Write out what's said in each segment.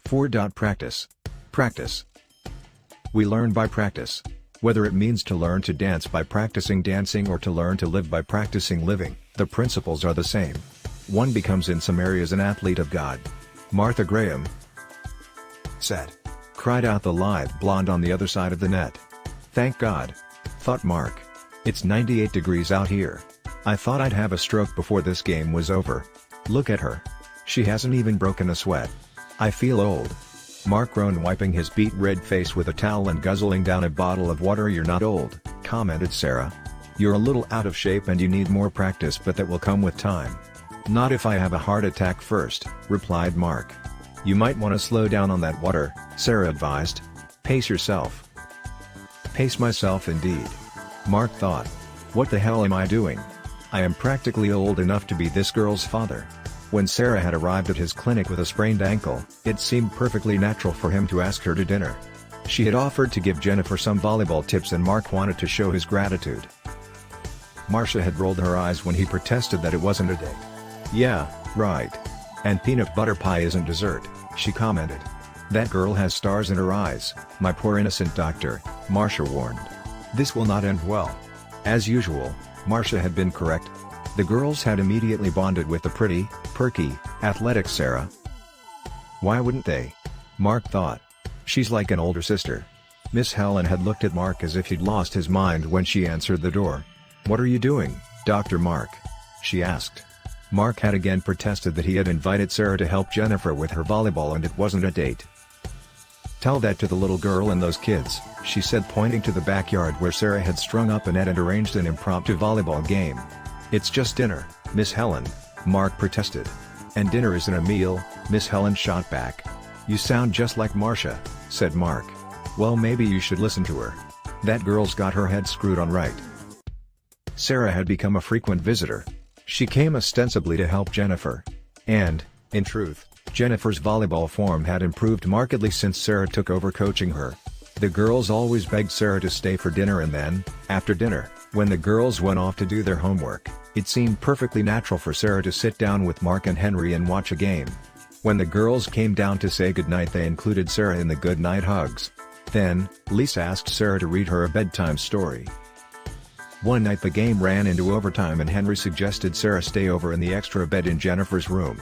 4. Practice. Practice. We learn by practice. Whether it means to learn to dance by practicing dancing or to learn to live by practicing living, the principles are the same. One becomes in some areas an athlete of God. Martha Graham said. Cried out the lithe blonde on the other side of the net. Thank God, thought Mark. It's 98 degrees out here. I thought I'd have a stroke before this game was over. Look at her. She hasn't even broken a sweat. I feel old. Mark groaned, wiping his beet red face with a towel and guzzling down a bottle of water. You're not old, commented Sarah. You're a little out of shape and you need more practice, but that will come with time. Not if I have a heart attack first, replied Mark. You might want to slow down on that water, Sarah advised. Pace yourself. Pace myself indeed. Mark thought. What the hell am I doing? I am practically old enough to be this girl's father. When Sarah had arrived at his clinic with a sprained ankle, it seemed perfectly natural for him to ask her to dinner. She had offered to give Jennifer some volleyball tips and Mark wanted to show his gratitude. Marcia had rolled her eyes when he protested that it wasn't a date. Yeah, right. And peanut butter pie isn't dessert, she commented. That girl has stars in her eyes, my poor innocent doctor, Marcia warned. This will not end well. As usual, Marcia had been correct. The girls had immediately bonded with the pretty, perky, athletic Sarah. Why wouldn't they? Mark thought. She's like an older sister. Miss Helen had looked at Mark as if he'd lost his mind when she answered the door. What are you doing, Dr. Mark? She asked. Mark had again protested that he had invited Sarah to help Jennifer with her volleyball and it wasn't a date. Tell that to the little girl and those kids, she said, pointing to the backyard where Sarah had strung up a net and arranged an impromptu volleyball game. It's just dinner, Miss Helen, Mark protested. And dinner isn't a meal, Miss Helen shot back. You sound just like Marcia, said Mark. Well, maybe you should listen to her. That girl's got her head screwed on right. Sarah had become a frequent visitor. She came ostensibly to help Jennifer. And, in truth, Jennifer's volleyball form had improved markedly since Sarah took over coaching her. The girls always begged Sarah to stay for dinner, and then, after dinner, when the girls went off to do their homework, it seemed perfectly natural for Sarah to sit down with Mark and Henry and watch a game. When the girls came down to say goodnight, they included Sarah in the goodnight hugs. Then, Lisa asked Sarah to read her a bedtime story. One night the game ran into overtime and Henry suggested Sarah stay over in the extra bed in Jennifer's room.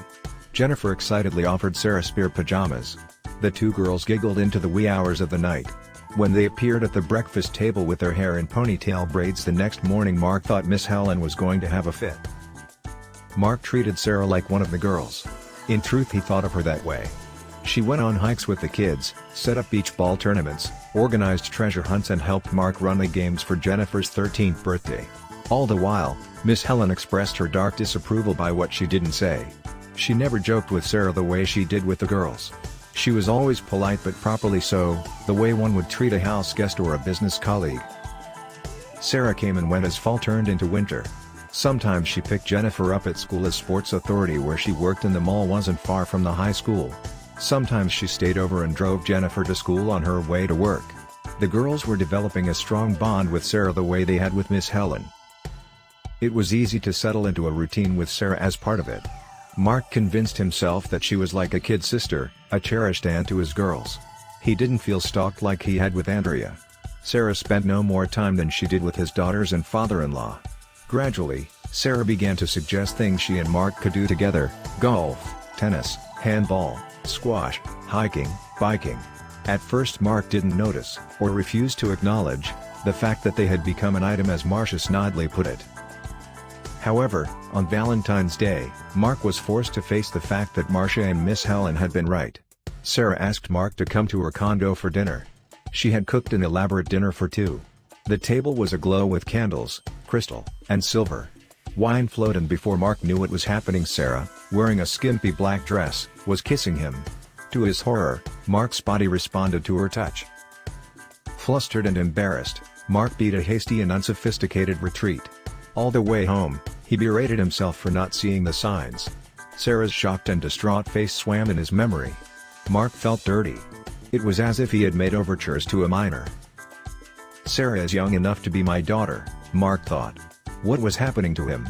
Jennifer excitedly offered Sarah spare pajamas. The two girls giggled into the wee hours of the night. When they appeared at the breakfast table with their hair in ponytail braids the next morning, Mark thought Miss Helen was going to have a fit. Mark treated Sarah like one of the girls. In truth, he thought of her that way. She went on hikes with the kids, set up beach ball tournaments, organized treasure hunts and helped Mark run the games for Jennifer's 13th birthday. All the while, Miss Helen expressed her dark disapproval by what she didn't say. She never joked with Sarah the way she did with the girls. She was always polite, but properly so, the way one would treat a house guest or a business colleague. Sarah came and went as fall turned into winter. Sometimes she picked Jennifer up at school, as Sports Authority where she worked in the mall wasn't far from the high school. Sometimes she stayed over and drove Jennifer to school on her way to work. The girls were developing a strong bond with Sarah the way they had with Miss Helen. It was easy to settle into a routine with Sarah as part of it. Mark convinced himself that she was like a kid sister, a cherished aunt to his girls. He didn't feel stalked like he had with Andrea. Sarah spent no more time than she did with his daughters and father-in-law. Gradually, Sarah began to suggest things she and Mark could do together: golf, tennis, handball, squash, hiking, biking. At first Mark didn't notice, or refused to acknowledge, the fact that they had become an item, as Marcia snidely put it. However, on Valentine's Day, Mark was forced to face the fact that Marcia and Miss Helen had been right. Sarah asked Mark to come to her condo for dinner. She had cooked an elaborate dinner for two. The table was aglow with candles, crystal, and silver. Wine flowed, and before Mark knew what was happening, Sarah, wearing a skimpy black dress, was kissing him. To his horror, Mark's body responded to her touch. Flustered and embarrassed, Mark beat a hasty and unsophisticated retreat. All the way home, he berated himself for not seeing the signs. Sarah's shocked and distraught face swam in his memory. Mark felt dirty. It was as if he had made overtures to a minor. Sarah is young enough to be my daughter, Mark thought. What was happening to him?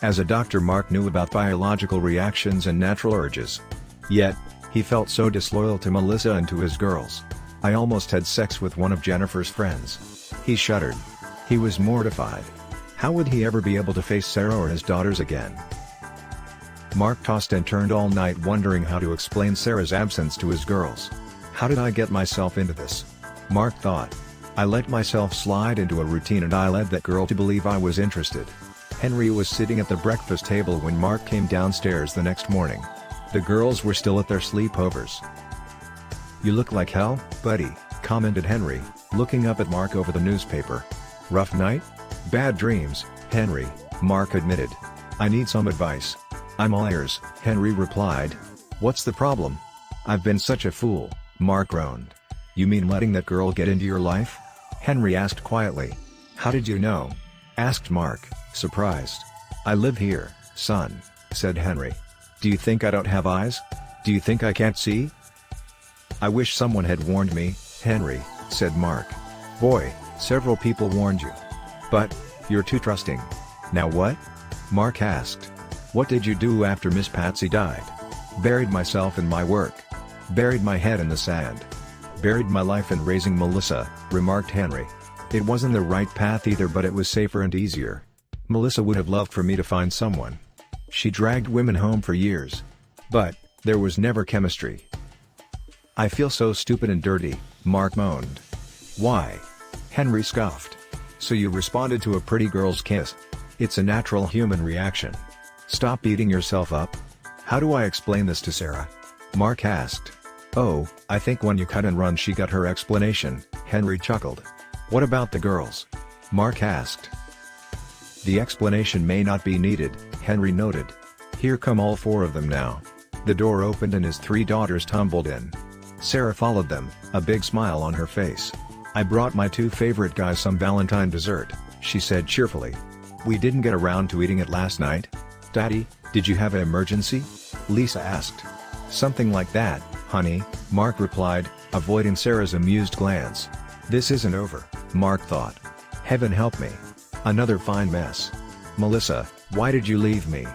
As a doctor, Mark knew about biological reactions and natural urges. Yet, He felt so disloyal to Melissa and to his girls. I almost had sex with one of Jennifer's friends. He shuddered. He was mortified. How would he ever be able to face Sarah or his daughters again? Mark tossed and turned all night wondering how to explain Sarah's absence to his girls. How did I get myself into this? Mark thought. I let myself slide into a routine and I led that girl to believe I was interested. Henry was sitting at the breakfast table when Mark came downstairs the next morning. The girls were still at their sleepovers. "You look like hell, buddy," commented Henry, looking up at Mark over the newspaper. "Rough night?" "Bad dreams, Henry," Mark admitted. "I need some advice." "I'm all ears," Henry replied. "What's the problem?" "I've been such a fool," Mark groaned. "You mean letting that girl get into your life?" Henry asked quietly. "How did you know?" asked Mark, surprised. "I live here, son," said Henry. "Do you think I don't have eyes? Do you think I can't see?" "I wish someone had warned me, Henry," said Mark. "Boy, several people warned you. But, you're too trusting." "Now what?" Mark asked. "What did you do after Miss Patsy died?" "Buried myself in my work. Buried my head in the sand. Buried my life in raising Melissa," remarked Henry. "It wasn't the right path either, but it was safer and easier. Melissa would have loved for me to find someone. She dragged women home for years. But, there was never chemistry." "I feel so stupid and dirty," Mark moaned. "Why?" Henry scoffed. "So you responded to a pretty girl's kiss? It's a natural human reaction. Stop beating yourself up." "How do I explain this to Sarah?" Mark asked. "Oh, I think when you cut and run she got her explanation," Henry chuckled. "What about the girls?" Mark asked. "The explanation may not be needed," Henry noted. "Here come all four of them now." The door opened and his three daughters tumbled in. Sarah followed them, a big smile on her face. "I brought my two favorite guys some Valentine dessert," she said cheerfully. "We didn't get around to eating it last night." "Daddy, did you have an emergency?" Lisa asked. "Something like that, honey," Mark replied, avoiding Sarah's amused glance. This isn't over, Mark thought. Heaven help me. Another fine mess. "Melissa, why did you leave me?"